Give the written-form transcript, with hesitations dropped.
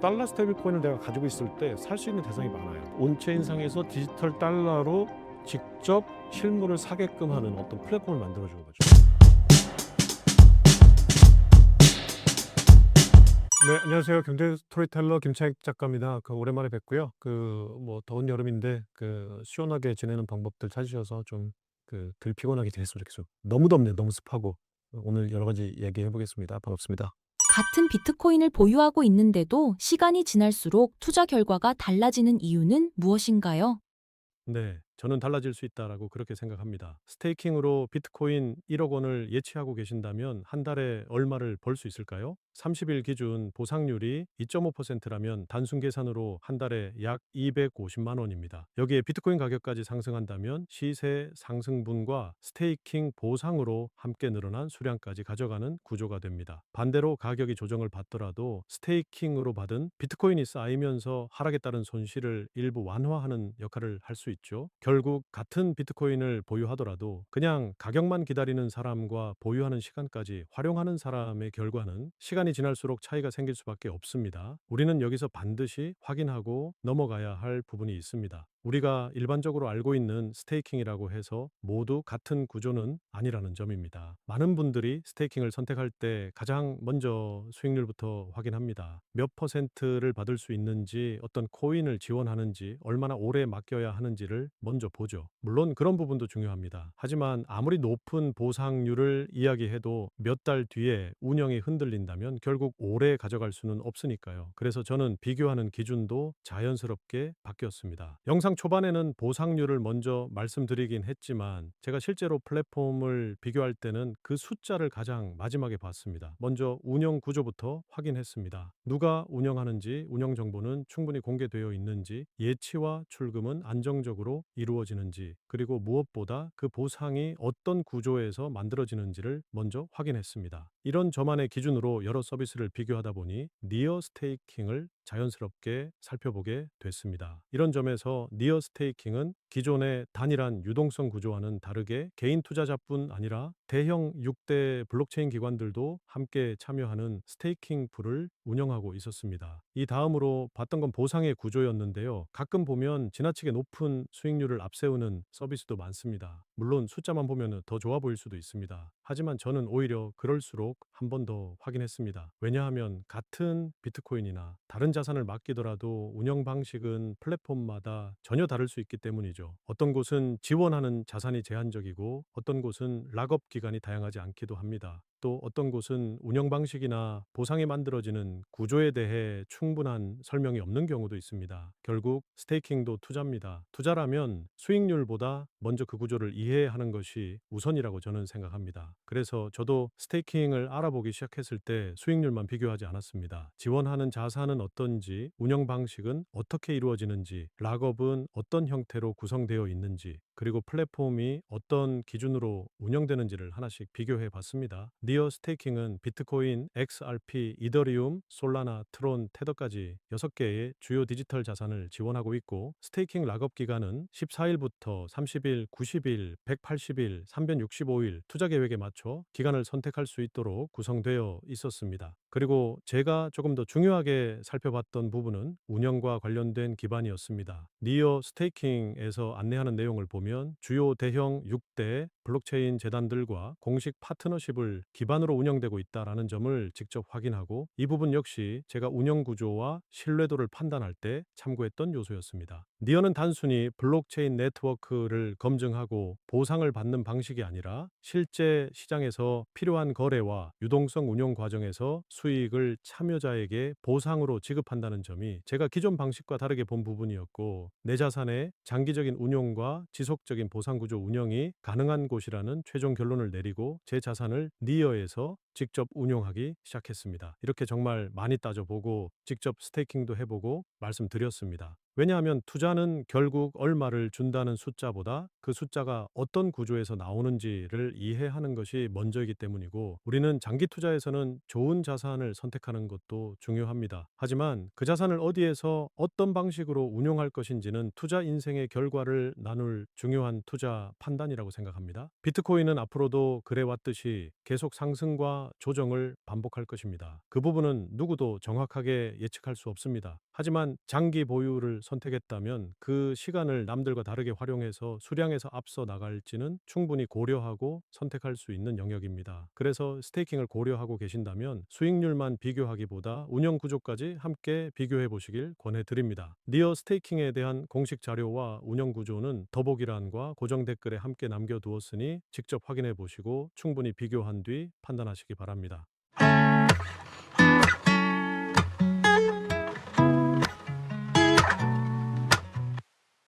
달러 스테이블 코인을 내가 가지고 있을 때 살 수 있는 대상이 많아요. 온체인 상에서 디지털 달러로 직접 실물을 사게끔 하는 어떤 플랫폼을 만들어 주는 거죠. 네, 안녕하세요. 경제 스토리텔러 김창익 작가입니다. 오랜만에 뵙고요. 더운 여름인데 시원하게 지내는 방법들 찾으셔서 좀 덜 피곤하게 지냈으면 좋겠어요. 너무 덥네요. 너무 습하고. 오늘 여러 가지 얘기해 보겠습니다. 반갑습니다. 같은 비트코인을 보유하고 있는데도 시간이 지날수록 투자 결과가 달라지는 이유는 무엇인가요? 네, 저는 달라질 수 있다라고 그렇게 생각합니다. 스테이킹으로 비트코인 1억 원을 예치하고 계신다면 한 달에 얼마를 벌 수 있을까요? 30일 기준 보상률이 2.5%라면 단순 계산으로 한 달에 약 250만 원입니다. 여기에 비트코인 가격까지 상승한다면 시세 상승분과 스테이킹 보상으로 함께 늘어난 수량까지 가져가는 구조가 됩니다. 반대로 가격이 조정을 받더라도 스테이킹으로 받은 비트코인이 쌓이면서 하락에 따른 손실을 일부 완화하는 역할을 할 수 있죠. 결국 같은 비트코인을 보유하더라도 그냥 가격만 기다리는 사람과 보유하는 시간까지 활용하는 사람의 결과는 시간이 지날수록 차이가 생길 수밖에 없습니다. 우리는 여기서 반드시 확인하고 넘어가야 할 부분이 있습니다. 우리가 일반적으로 알고 있는 스테이킹이라고 해서 모두 같은 구조는 아니라는 점입니다. 많은 분들이 스테이킹을 선택할 때 가장 먼저 수익률부터 확인합니다. 몇 퍼센트를 받을 수 있는지, 어떤 코인을 지원하는지, 얼마나 오래 맡겨야 하는지를 먼저 보죠. 물론 그런 부분도 중요합니다. 하지만 아무리 높은 보상률을 이야기해도 몇 달 뒤에 운영이 흔들린다면 결국 오래 가져갈 수는 없으니까요. 그래서 저는 비교하는 기준도 자연스럽게 바뀌었습니다. 영상 초반에는 보상률을 먼저 말씀드리긴 했지만 제가 실제로 플랫폼을 비교할 때는 그 숫자를 가장 마지막에 봤습니다. 먼저 운영 구조부터 확인했습니다. 누가 운영하는지, 운영 정보는 충분히 공개되어 있는지, 예치와 출금은 안정적으로 이루어지는지, 그리고 무엇보다 그 보상이 어떤 구조에서 만들어지는지를 먼저 확인했습니다. 이런 저만의 기준으로 여러 서비스를 비교하다 보니 니어 스테이킹을 자연스럽게 살펴보게 됐습니다. 이런 점에서 니어 스테이킹은 기존의 단일한 유동성 구조와는 다르게 개인 투자자뿐 아니라 대형 6대 블록체인 기관들도 함께 참여하는 스테이킹 풀을 운영하고 있었습니다. 이 다음으로 봤던 건 보상의 구조였는데요. 가끔 보면 지나치게 높은 수익률을 앞세우는 서비스도 많습니다. 물론 숫자만 보면 더 좋아 보일 수도 있습니다. 하지만 저는 오히려 그럴수록 한 번 더 확인했습니다. 왜냐하면 같은 비트코인이나 다른 자산을 맡기더라도 운영 방식은 플랫폼마다 전혀 다를 수 있기 때문이죠. 어떤 곳은 지원하는 자산이 제한적이고 어떤 곳은 락업 기간이 다양하지 않기도 합니다. 또 어떤 곳은 운영 방식이나 보상이 만들어지는 구조에 대해 충분한 설명이 없는 경우도 있습니다. 결국 스테이킹도 투자입니다. 투자라면 수익률보다 먼저 그 구조를 이해하는 것이 우선이라고 저는 생각합니다. 그래서 저도 스테이킹을 알아보기 시작했을 때 수익률만 비교하지 않았습니다. 지원하는 자산은 어떤지, 운영 방식은 어떻게 이루어지는지, 락업은 어떤 형태로 구성되어 있는지, 그리고 플랫폼이 어떤 기준으로 운영되는지를 하나씩 비교해 봤습니다. 니어 스테이킹은 비트코인, XRP, 이더리움, 솔라나, 트론, 테더까지 6개의 주요 디지털 자산을 지원하고 있고 스테이킹 락업 기간은 14일부터 30일, 90일, 180일, 365일 투자 계획에 맞춰 기간을 선택할 수 있도록 구성되어 있었습니다. 그리고 제가 조금 더 중요하게 살펴봤던 부분은 운영과 관련된 기반이었습니다. 니어 스테이킹에서 안내하는 내용을 보면 주요 대형 6대 블록체인 재단들과 공식 파트너십을 기반으로 운영되고 있다는 점을 직접 확인하고 이 부분 역시 제가 운영 구조와 신뢰도를 판단할 때 참고했던 요소였습니다. 니어는 단순히 블록체인 네트워크를 검증하고 보상을 받는 방식이 아니라 실제 시장에서 필요한 거래와 유동성 운용 과정에서 수익을 참여자에게 보상으로 지급한다는 점이 제가 기존 방식과 다르게 본 부분이었고 내 자산의 장기적인 운용과 지속적인 보상 구조 운영이 가능한 곳이라는 최종 결론을 내리고 제 자산을 니어에서 직접 운용하기 시작했습니다. 이렇게 정말 많이 따져보고 직접 스테이킹도 해보고 말씀드렸습니다. 왜냐하면 투자는 결국 얼마를 준다는 숫자보다 그 숫자가 어떤 구조에서 나오는지를 이해하는 것이 먼저이기 때문이고 우리는 장기 투자에서는 좋은 자산을 선택하는 것도 중요합니다. 하지만 그 자산을 어디에서 어떤 방식으로 운용할 것인지는 투자 인생의 결과를 나눌 중요한 투자 판단이라고 생각합니다. 비트코인은 앞으로도 그래왔듯이 계속 상승과 변화와 조정을 반복할 것입니다. 그 부분은 누구도 정확하게 예측할 수 없습니다. 하지만 장기 보유를 선택했다면 그 시간을 남들과 다르게 활용해서 수량에서 앞서 나갈지는 충분히 고려하고 선택할 수 있는 영역입니다. 그래서 스테이킹을 고려하고 계신다면 수익률만 비교하기보다 운영 구조까지 함께 비교해 보시길 권해드립니다. 니어 스테이킹에 대한 공식 자료와 운영 구조는 더보기란과 고정 댓글에 함께 남겨두었으니 직접 확인해 보시고 충분히 비교한 뒤 판단하시기 바랍니다.